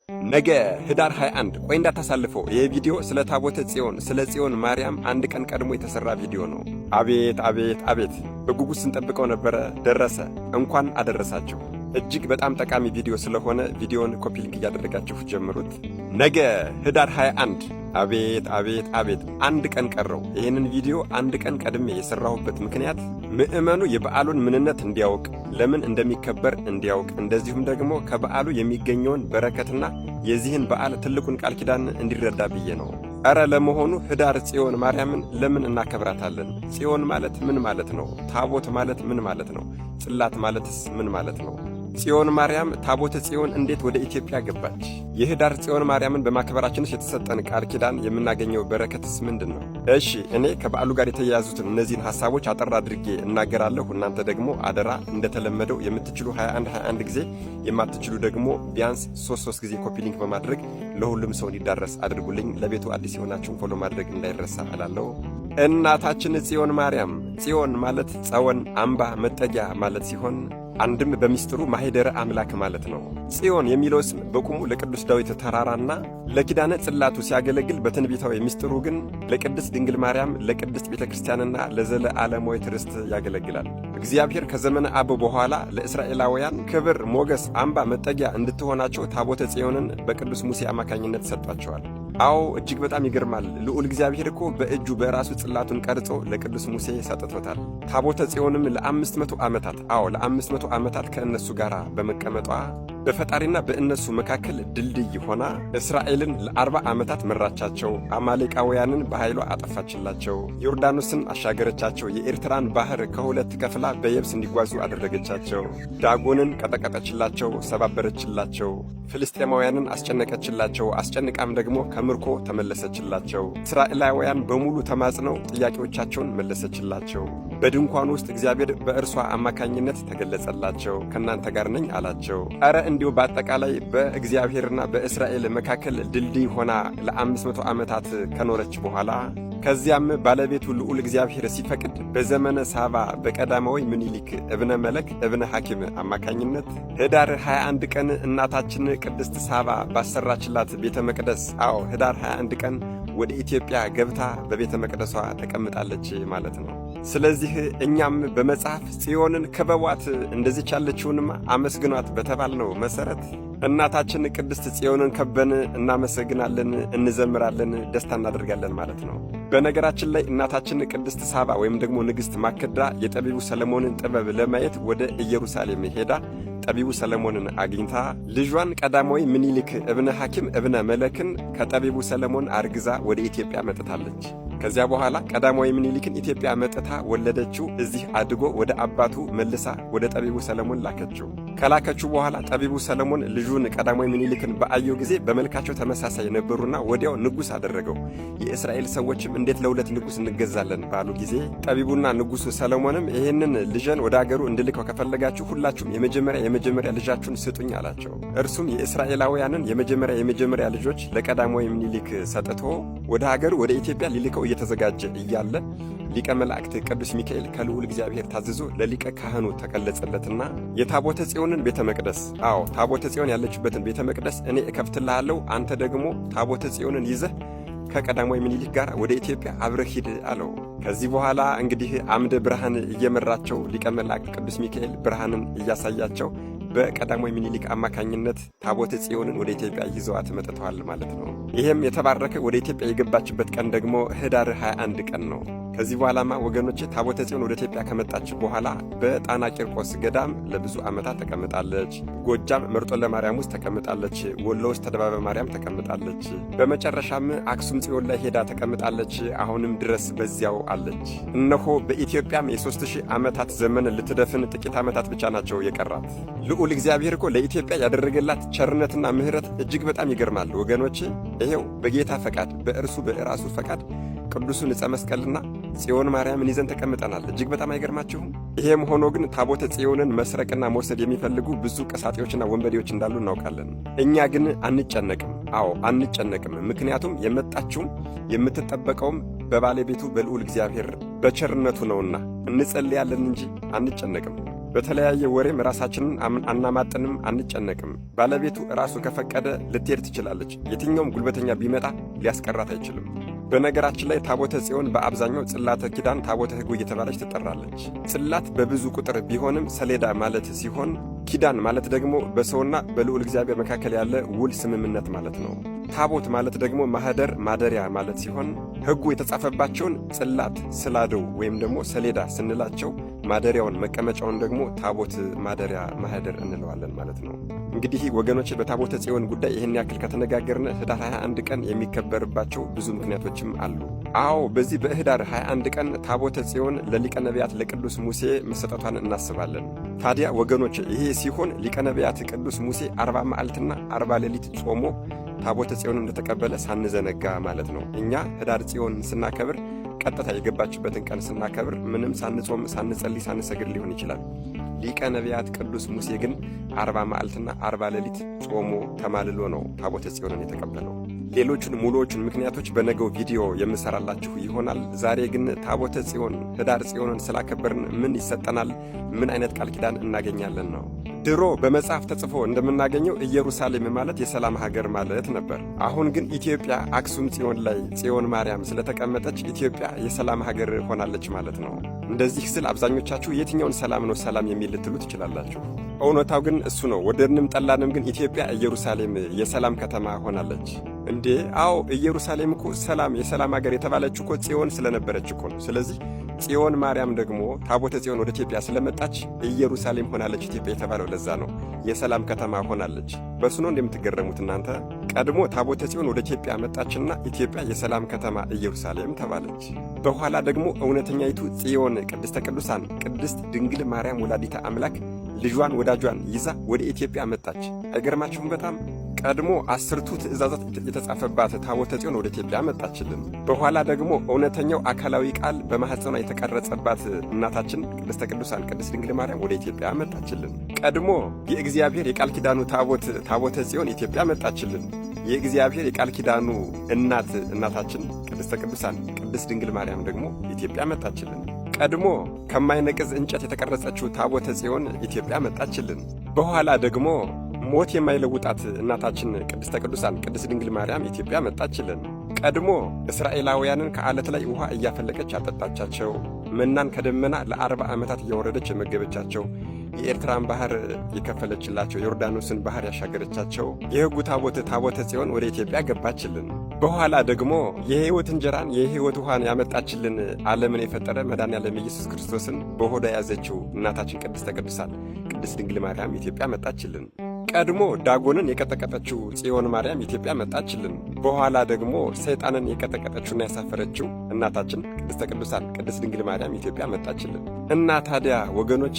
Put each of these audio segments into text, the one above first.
ነገ ህዳር 21 ቆይ እንዳታሳልፈው። ይህ ቪዲዮ ስለ ታቦተ ጽዮን ስለ ጽዮን ማርያም አንድ ቀን ቀድሞ የተሰራ ቪዲዮ ነው። አቤት አቤት አቤት! በጉጉት ስንጠብቀው ነበረ። ደረሰ። እንኳን አደረሳችሁ። እጅግ በጣም ጠቃሚ ቪዲዮ ስለሆነ ቪዲዮን ኮፒ ሊንክ እያደረጋችሁ ጀምሩት። ነገ ህዳር 21 አቤት አቤት አቤት! አንድ ቀን ቀረው። ይህንን ቪዲዮ አንድ ቀን ቀድሜ የሰራሁበት ምክንያት ምዕመኑ የበዓሉን ምንነት እንዲያውቅ፣ ለምን እንደሚከበር እንዲያውቅ፣ እንደዚሁም ደግሞ ከበዓሉ የሚገኘውን በረከትና የዚህን በዓል ትልቁን ቃል ኪዳን እንዲረዳ ብዬ ነው። ኧረ ለመሆኑ ህዳር ጽዮን ማርያምን ለምን እናከብራታለን? ጽዮን ማለት ምን ማለት ነው? ታቦት ማለት ምን ማለት ነው? ጽላት ማለትስ ምን ማለት ነው? ጽዮን ማርያም ታቦተ ጽዮን እንዴት ወደ ኢትዮጵያ ገባች? የህዳር ጽዮን ማርያምን በማክበራችንስ የተሰጠን ቃል ኪዳን የምናገኘው በረከትስ ምንድን ነው? እሺ እኔ ከበዓሉ ጋር የተያያዙትን እነዚህን ሐሳቦች አጠር አድርጌ እናገራለሁ። እናንተ ደግሞ አደራ እንደተለመደው የምትችሉ 21 ጊዜ የማትችሉ ደግሞ ቢያንስ 3 ጊዜ ኮፒ ሊንክ በማድረግ ለሁሉም ሰው እንዲዳረስ አድርጉልኝ። ለቤቱ አዲስ የሆናችሁን ፎሎ ማድረግ እንዳይረሳ እላለሁ። እናታችን ጽዮን ማርያም፣ ጽዮን ማለት ጸወን አምባ መጠጊያ ማለት ሲሆን አንድም በሚስጥሩ ማኅደረ አምላክ ማለት ነው። ጽዮን የሚለው ስም በቁሙ ለቅዱስ ዳዊት ተራራና ለኪዳነ ጽላቱ ሲያገለግል፣ በትንቢታዊ ሚስጥሩ ግን ለቅድስት ድንግል ማርያም ለቅድስት ቤተ ክርስቲያንና ለዘለ ዓለማዊት ርስት ያገለግላል። እግዚአብሔር ከዘመነ አበው በኋላ ለእስራኤላውያን ክብር፣ ሞገስ፣ አምባ መጠጊያ እንድትሆናቸው ታቦተ ጽዮንን በቅዱስ ሙሴ አማካኝነት ሰጥቷቸዋል። አዎ እጅግ በጣም ይገርማል። ልዑል እግዚአብሔር እኮ በእጁ በራሱ ጽላቱን ቀርጾ ለቅዱስ ሙሴ ሰጥቶታል። ታቦተ ጽዮንም ለ500 ዓመታት ለ500 ዓመታት ከእነሱ ጋር በመቀመጧ በፈጣሪና በእነሱ መካከል ድልድይ ሆና እስራኤልን ለ40 ዓመታት መራቻቸው። አማሌቃውያንን በኃይሏ አጠፋችላቸው። ዮርዳኖስን አሻገረቻቸው። የኤርትራን ባህር ከሁለት ከፍላ በየብስ እንዲጓዙ አደረገቻቸው። ዳጎንን ቀጠቀጠችላቸው፣ ሰባበረችላቸው። ፍልስጤማውያንን አስጨነቀችላቸው። አስጨንቃም ደግሞ ከምርኮ ተመለሰችላቸው። እስራኤላውያን በሙሉ ተማጽነው ጥያቄዎቻቸውን መለሰችላቸው። በድንኳን ውስጥ እግዚአብሔር በእርሷ አማካኝነት ተገለጸላቸው። ከእናንተ ጋር ነኝ አላቸው። ኧረ እንዲሁ በአጠቃላይ በእግዚአብሔርና በእስራኤል መካከል ድልድይ ሆና ለ500 ዓመታት ከኖረች በኋላ ከዚያም ባለቤቱ ልዑል እግዚአብሔር ሲፈቅድ በዘመነ ሳባ በቀዳማዊ ምኒልክ እብነ መለክ እብነ ሐኪም አማካኝነት ህዳር 21 ቀን እናታችን ቅድስት ሳባ ባሰራችላት ቤተ መቅደስ ህዳር 21 ቀን ወደ ኢትዮጵያ ገብታ በቤተ መቅደሷ ተቀምጣለች ማለት ነው። ስለዚህ እኛም በመጽሐፍ ጽዮንን ክበቧት እንደዚች ያለችውንም አመስግኗት በተባልነው መሰረት እናታችን ቅድስት ጽዮንን ከበን እናመሰግናለን፣ እንዘምራለን፣ ደስታ እናደርጋለን ማለት ነው። በነገራችን ላይ እናታችን ቅድስት ሳባ ወይም ደግሞ ንግሥት ማክዳ የጠቢቡ ሰለሞንን ጥበብ ለማየት ወደ ኢየሩሳሌም ሄዳ ጠቢቡ ሰለሞንን አግኝታ ልጇን ቀዳማዊ ምኒልክ እብነ ሐኪም እብነ መለክን ከጠቢቡ ሰለሞን አርግዛ ወደ ኢትዮጵያ መጥታለች። ከዚያ በኋላ ቀዳማዊ ምኒልክን ኢትዮጵያ መጥታ ወለደችው። እዚህ አድጎ ወደ አባቱ መልሳ ወደ ጠቢቡ ሰለሞን ላከችው። ከላከችው በኋላ ጠቢቡ ሰለሞን ልጁን ቀዳማዊ ምኒልክን በአየው ጊዜ በመልካቸው ተመሳሳይ ነበሩና ወዲያው ንጉሥ አደረገው። የእስራኤል ሰዎችም እንዴት ለሁለት ንጉሥ እንገዛለን ባሉ ጊዜ ጠቢቡና ንጉሡ ሰለሞንም ይህንን ልጅን ወደ አገሩ እንድልከው ከፈለጋችሁ ሁላችሁም የመጀመሪያ ልጃችሁን ስጡኝ አላቸው። እርሱም የእስራኤላውያንን የመጀመሪያ ልጆች ለቀዳማዊ ምኒልክ ሰጥቶ ወደ አገሩ ወደ ኢትዮጵያ ሊልከው እየተዘጋጀ እያለ ሊቀ መላእክት ቅዱስ ሚካኤል ከልዑል እግዚአብሔር ታዝዞ ለሊቀ ካህኑ ተገለጸለትና የታቦተ ጽዮንን ቤተ መቅደስ ታቦተ ጽዮን ያለችበትን ቤተ መቅደስ እኔ እከፍትልሃለሁ፣ አንተ ደግሞ ታቦተ ጽዮንን ይዘህ ከቀዳማዊ ምኒልክ ጋር ወደ ኢትዮጵያ አብረህ ሂድ አለው። ከዚህ በኋላ እንግዲህ አምደ ብርሃን እየመራቸው ሊቀ መላእክት ቅዱስ ሚካኤል ብርሃንን እያሳያቸው በቀዳማዊ ምኒልክ አማካኝነት ታቦተ ጽዮንን ወደ ኢትዮጵያ ይዘዋት መጥተዋል ማለት ነው። ይሄም የተባረከ ወደ ኢትዮጵያ የገባችበት ቀን ደግሞ ህዳር 21 ቀን ነው። ከዚህ በኋላማ ወገኖቼ ታቦተ ጽዮን ወደ ኢትዮጵያ ከመጣች በኋላ በጣና ቂርቆስ ገዳም ለብዙ ዓመታት ተቀምጣለች። ጎጃም መርጦ ለማርያም ውስጥ ተቀምጣለች። ወሎ ውስጥ ተደባበ ማርያም ተቀምጣለች። በመጨረሻም አክሱም ጽዮን ላይ ሄዳ ተቀምጣለች። አሁንም ድረስ በዚያው አለች። እነሆ በኢትዮጵያም የ3000 ዓመታት ዘመን ልትደፍን ጥቂት ዓመታት ብቻ ናቸው የቀራት። ልዑል እግዚአብሔር እኮ ለኢትዮጵያ ያደረገላት ቸርነትና ምሕረት እጅግ በጣም ይገርማል ወገኖቼ። ይሄው በጌታ ፈቃድ በእርሱ በራሱ ፈቃድ ቅዱሱን ዕፀ መስቀልና ጽዮን ማርያምን ይዘን ተቀምጠናል። እጅግ በጣም አይገርማችሁም? ይሄም ሆኖ ግን ታቦተ ጽዮንን መስረቅና መውሰድ የሚፈልጉ ብዙ ቀሳጤዎችና ወንበዴዎች እንዳሉ እናውቃለን። እኛ ግን አንጨነቅም። አንጨነቅም። ምክንያቱም የመጣችውም የምትጠበቀውም በባለቤቱ በልዑል እግዚአብሔር በቸርነቱ ነውና እንጸልያለን እንጂ አንጨነቅም። በተለያየ ወሬም ራሳችንን አናማጥንም፣ አንጨነቅም። ባለቤቱ ራሱ ከፈቀደ ልትሄድ ትችላለች። የትኛውም ጉልበተኛ ቢመጣ ሊያስቀራት አይችልም። በነገራችን ላይ ታቦተ ጽዮን በአብዛኛው ጽላተ ኪዳን፣ ታቦተ ሕጉ እየተባለች ትጠራለች። ጽላት በብዙ ቁጥር ቢሆንም ሰሌዳ ማለት ሲሆን ኪዳን ማለት ደግሞ በሰውና በልዑል እግዚአብሔር መካከል ያለ ውል ስምምነት ማለት ነው። ታቦት ማለት ደግሞ ማህደር፣ ማደሪያ ማለት ሲሆን ሕጉ የተጻፈባቸውን ጽላት፣ ስላደው ወይም ደግሞ ሰሌዳ ስንላቸው ማደሪያውን፣ መቀመጫውን ደግሞ ታቦት፣ ማደሪያ፣ ማህደር እንለዋለን ማለት ነው። እንግዲህ ወገኖች በታቦተ ጽዮን ጉዳይ ይህን ያክል ከተነጋገርን ህዳር 21 ቀን የሚከበርባቸው ብዙ ምክንያቶችም አሉ። አዎ በዚህ በህዳር 21 ቀን ታቦተ ጽዮን ለሊቀ ነቢያት ለቅዱስ ሙሴ መሰጠቷን እናስባለን። ታዲያ ወገኖች ይሄ ሲሆን ሊቀ ነቢያት ቅዱስ ሙሴ 40 መዓልትና 40 ሌሊት ጾሞ ታቦተ ጽዮን እንደተቀበለ ሳንዘነጋ ማለት ነው። እኛ ህዳር ጽዮን ስናከብር ቀጥታ የገባችበትን ቀን ስናከብር ምንም ሳንጾም፣ ሳንጸልይ፣ ሳንሰግድ ሊሆን ይችላል። ሊቀ ነቢያት ቅዱስ ሙሴ ግን 40 መዓልትና 40 ሌሊት ጾሞ ተማልሎ ነው ታቦተ ጽዮንን የተቀበለው። ሌሎቹን ሙሉዎቹን ምክንያቶች በነገው ቪዲዮ የምሰራላችሁ ይሆናል። ዛሬ ግን ታቦተ ጽዮን ህዳር ጽዮንን ስላከበርን ምን ይሰጠናል፣ ምን አይነት ቃል ኪዳን እናገኛለን ነው። ድሮ በመጽሐፍ ተጽፎ እንደምናገኘው ኢየሩሳሌም ማለት የሰላም ሀገር ማለት ነበር። አሁን ግን ኢትዮጵያ አክሱም ጽዮን ላይ ጽዮን ማርያም ስለተቀመጠች ኢትዮጵያ የሰላም ሀገር ሆናለች ማለት ነው። እንደዚህ ስል አብዛኞቻችሁ የትኛውን ሰላም ነው ሰላም የሚል ልትሉ ትችላላችሁ። እውነታው ግን እሱ ነው። ወደድንም ጠላንም ግን ኢትዮጵያ ኢየሩሳሌም የሰላም ከተማ ሆናለች። እንዴ አዎ ኢየሩሳሌም እኮ ሰላም የሰላም ሀገር የተባለች እኮ ጽዮን ስለነበረች እኮ ነው። ስለዚህ ጽዮን ማርያም ደግሞ ታቦተ ጽዮን ወደ ኢትዮጵያ ስለመጣች ኢየሩሳሌም ሆናለች ኢትዮጵያ የተባለው ለዛ ነው። የሰላም ከተማ ሆናለች። በሱ ነው እንደምትገረሙት እናንተ። ቀድሞ ታቦተ ጽዮን ወደ ኢትዮጵያ መጣችና ኢትዮጵያ የሰላም ከተማ ኢየሩሳሌም ተባለች። በኋላ ደግሞ እውነተኛይቱ ጽዮን ቅድስተ ቅዱሳን ቅድስት ድንግል ማርያም ወላዲተ አምላክ ልጇን ወዳጇን ይዛ ወደ ኢትዮጵያ መጣች። አይገርማችሁም? በጣም ቀድሞ 10ቱ ትእዛዛት የተጻፈባት ታቦተ ጽዮን ወደ ኢትዮጵያ መጣችልን። በኋላ ደግሞ እውነተኛው አካላዊ ቃል በማኅፀኗ የተቀረጸባት እናታችን ቅድስተ ቅዱሳን ቅድስት ድንግል ማርያም ወደ ኢትዮጵያ መጣችልን። ቀድሞ የእግዚአብሔር የቃል ኪዳኑ ታቦተ ጽዮን ኢትዮጵያ መጣችልን። የእግዚአብሔር የቃል ኪዳኑ እናታችን ቅድስተ ቅዱሳን ቅድስት ድንግል ማርያም ደግሞ ኢትዮጵያ መጣችልን። ቀድሞ ከማይነቅዝ እንጨት የተቀረጸችው ታቦተ ጽዮን ኢትዮጵያ መጣችልን። በኋላ ደግሞ ሞት የማይለውጣት እናታችን ቅድስተ ቅዱሳን ቅድስት ድንግል ማርያም ኢትዮጵያ መጣችልን። ቀድሞ እስራኤላውያንን ከዓለት ላይ ውሃ እያፈለቀች ያጠጣቻቸው፣ መናን ከደመና ለ40 ዓመታት እያወረደች የመገበቻቸው፣ የኤርትራን ባህር የከፈለችላቸው፣ ዮርዳኖስን ባህር ያሻገረቻቸው የሕጉ ታቦተ ጽዮን ወደ ኢትዮጵያ ገባችልን። በኋላ ደግሞ የሕይወት እንጀራን የሕይወት ውሃን ያመጣችልን ዓለምን የፈጠረ መድኃኔዓለም ኢየሱስ ክርስቶስን በሆዷ ያዘችው እናታችን ቅድስተ ቅዱሳን ቅድስት ድንግል ማርያም ኢትዮጵያ መጣችልን። ቀድሞ ዳጎንን የቀጠቀጠችው ጽዮን ማርያም ኢትዮጵያ መጣችልን። በኋላ ደግሞ ሰይጣንን የቀጠቀጠችውና ያሳፈረችው እናታችን ቅድስተ ቅዱሳን ቅድስት ድንግል ማርያም ኢትዮጵያ መጣችልን። እና ታዲያ ወገኖቼ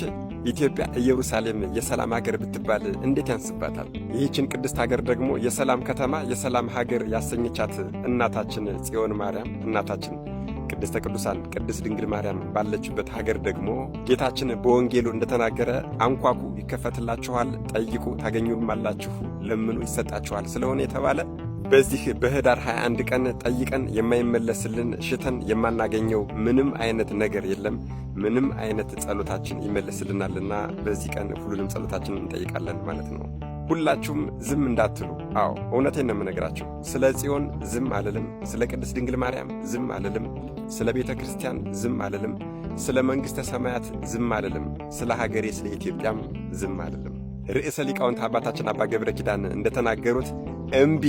ኢትዮጵያ ኢየሩሳሌም የሰላም ሀገር ብትባል እንዴት ያንስባታል? ይህችን ቅድስት ሀገር ደግሞ የሰላም ከተማ የሰላም ሀገር ያሰኘቻት እናታችን ጽዮን ማርያም እናታችን ቅድስተ ቅዱሳን ቅድስት ድንግል ማርያም ባለችበት ሀገር ደግሞ ጌታችን በወንጌሉ እንደተናገረ አንኳኩ ይከፈትላችኋል፣ ጠይቁ ታገኙማላችሁ፣ ለምኑ ይሰጣችኋል ስለሆነ የተባለ በዚህ በህዳር 21 ቀን ጠይቀን የማይመለስልን ሽተን የማናገኘው ምንም አይነት ነገር የለም። ምንም አይነት ጸሎታችን ይመለስልናልና በዚህ ቀን ሁሉንም ጸሎታችንን እንጠይቃለን ማለት ነው። ሁላችሁም ዝም እንዳትሉ። አዎ እውነቴን ነው የምነግራችሁ። ስለ ጽዮን ዝም አልልም፣ ስለ ቅድስት ድንግል ማርያም ዝም አልልም፣ ስለ ቤተ ክርስቲያን ዝም አልልም፣ ስለ መንግሥተ ሰማያት ዝም አልልም፣ ስለ ሀገሬ ስለ ኢትዮጵያም ዝም አልልም። ርዕሰ ሊቃውንት አባታችን አባ ገብረ ኪዳን እንደተናገሩት እምቢ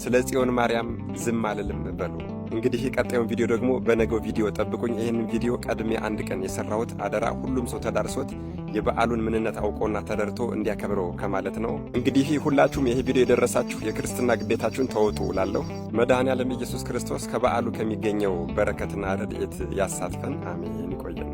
ስለ ጽዮን ማርያም ዝም አልልም በሉ። እንግዲህ ቀጣዩን ቪዲዮ ደግሞ በነገው ቪዲዮ ጠብቁኝ። ይህንን ቪዲዮ ቀድሜ አንድ ቀን የሰራሁት አደራ ሁሉም ሰው ተዳርሶት የበዓሉን ምንነት አውቆና ተደርቶ እንዲያከብረው ከማለት ነው። እንግዲህ ሁላችሁም ይህ ቪዲዮ የደረሳችሁ የክርስትና ግዴታችሁን ተወጡ እላለሁ። መድኃኔዓለም ኢየሱስ ክርስቶስ ከበዓሉ ከሚገኘው በረከትና ረድኤት ያሳትፈን። አሜን። ይቆየን።